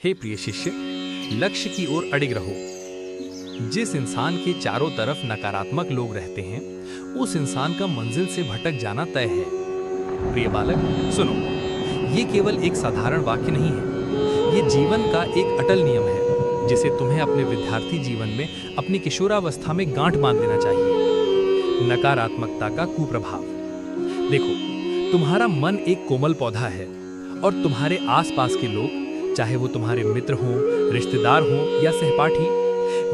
हे प्रिय शिष्य, लक्ष्य की ओर अडिग रहो। जिस इंसान के चारों तरफ नकारात्मक लोग रहते हैं, उस इंसान का मंजिल से भटक जाना तय है। प्रिय बालक, सुनो, ये केवल एक साधारण वाक्य नहीं है, ये जीवन का एक अटल नियम है, जिसे तुम्हें अपने विद्यार्थी जीवन में अपनी किशोरावस्था में गांठ बांध देना चाहिए। नकारात्मकता का कुप्रभाव। देखो, तुम्हारा मन एक कोमल पौधा है और तुम्हारे आसपास के लोग, चाहे वो तुम्हारे मित्र हों, रिश्तेदार हों या सहपाठी,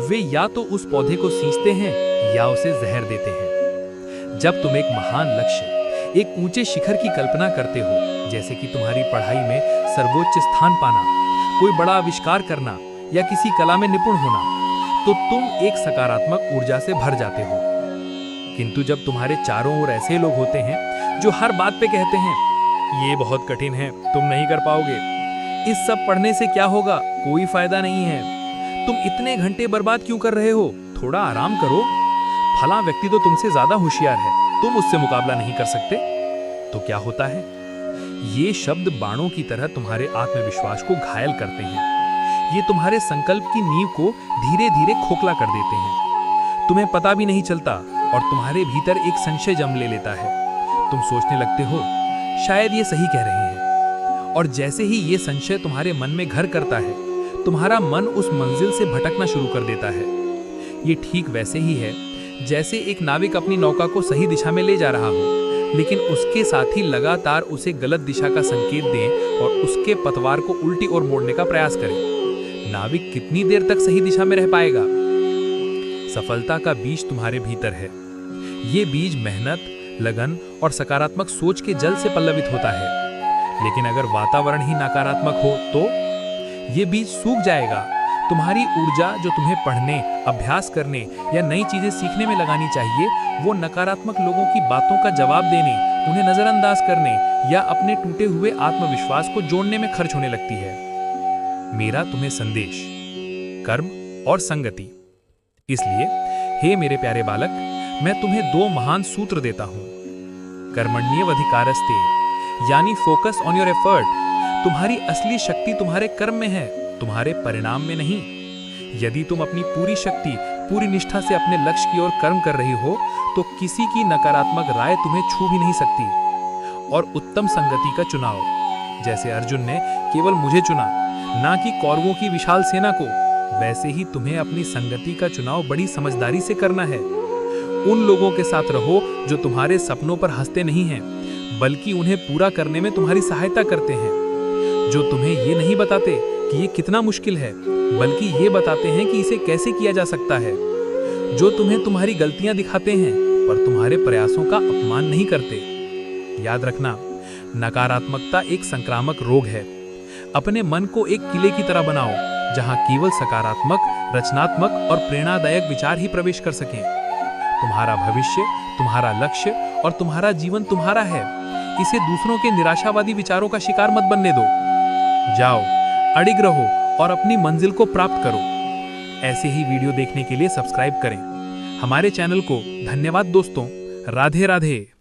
वे या तो उस पौधे को सींचते हैं या उसे जहर देते हैं। जब तुम एक महान लक्ष्य, एक ऊंचे शिखर की कल्पना करते हो, जैसे कि तुम्हारी पढ़ाई में सर्वोच्च स्थान पाना, कोई बड़ा आविष्कार करना या किसी कला में निपुण होना, तो तुम एक सकारात्मक ऊर्जा से भर जाते हो। किंतु जब तुम्हारे चारों ओर ऐसे लोग होते हैं जो हर बात पे कहते हैं, ये बहुत कठिन है, तुम नहीं कर पाओगे, इस सब पढ़ने से क्या होगा, कोई फायदा नहीं है, तुम इतने घंटे बर्बाद क्यों कर रहे हो, थोड़ा आराम करो, फला व्यक्ति तो तुमसे ज्यादा होशियार है, तुम उससे मुकाबला नहीं कर सकते, तो क्या होता है? ये शब्द बाणों की तरह तुम्हारे आत्मविश्वास को घायल करते हैं। ये तुम्हारे संकल्प की नींव को धीरे धीरे खोखला कर देते हैं। तुम्हें पता भी नहीं चलता और तुम्हारे भीतर एक संशय जन्म ले लेता है। तुम सोचने लगते हो, शायद ये सही कह रहे हैं। और जैसे ही ये संशय तुम्हारे मन में घर करता है, तुम्हारा मन उस मंजिल से भटकना शुरू कर देता है। ये ठीक वैसे ही है जैसे एक नाविक अपनी नौका को सही दिशा में ले जा रहा हो, लेकिन उसके साथी लगातार उसे गलत दिशा का संकेत दें और उसके पतवार को उल्टी ओर मोड़ने का प्रयास करें। नाविक कितनी देर तक सही दिशा में रह पाएगा? सफलता का बीज तुम्हारे भीतर है। ये बीज मेहनत, लगन और सकारात्मक सोच के जल से पल्लवित होता है। लेकिन अगर वातावरण ही नकारात्मक हो तो ये बीज सूख जाएगा। तुम्हारी ऊर्जा जो तुम्हें पढ़ने, अभ्यास करने या नई चीजें सीखने में लगानी चाहिए, वो नकारात्मक लोगों की बातों का जवाब देने, उन्हें नजरअंदाज करने या अपने टूटे हुए आत्मविश्वास को जोड़ने में खर्च होने लगती है। मेरा तुम्हें संदेश, कर्म और संगति। इसलिए हे मेरे प्यारे बालक, मैं तुम्हें दो महान सूत्र देता हूं। कर्मण्येवाधिकारस्ते, यानी फोकस ऑन योर एफर्ट। तुम्हारी असली शक्ति तुम्हारे कर्म में है, तुम्हारे परिणाम में नहीं। यदि तुम अपनी पूरी शक्ति, पूरी निष्ठा से अपने लक्ष्य की ओर कर्म कर रही हो, तो किसी की नकारात्मक राय तुम्हें छू भी नहीं सकती। और उत्तम संगति का चुनाव, जैसे अर्जुन ने केवल मुझे चुना, ना कि कौरवों की विशाल सेना को, वैसे ही तुम्हें अपनी संगति का चुनाव बड़ी समझदारी से करना है। उन लोगों के साथ रहो जो तुम्हारे सपनों पर हंसते नहीं हैं, बल्कि उन्हें पूरा करने में तुम्हारी सहायता करते हैं। जो तुम्हें ये नहीं बताते कि ये कितना मुश्किल है, बल्कि ये बताते हैं कि इसे कैसे किया जा सकता है। जो तुम्हें तुम्हारी गलतियां दिखाते हैं, पर तुम्हारे प्रयासों का अपमान नहीं करते। याद रखना, नकारात्मकता एक संक्रामक रोग है। अपने मन को एक किले की तरह बनाओ, जहां केवल सकारात्मक, रचनात्मक और प्रेरणादायक विचार ही प्रवेश कर सकें। तुम्हारा भविष्य, तुम्हारा लक्ष्य और तुम्हारा जीवन तुम्हारा है। इसे दूसरों के निराशावादी विचारों का शिकार मत बनने दो। जाओ, अडिग रहो और अपनी मंजिल को प्राप्त करो। ऐसे ही वीडियो देखने के लिए सब्सक्राइब करें हमारे चैनल को। धन्यवाद दोस्तों। राधे राधे।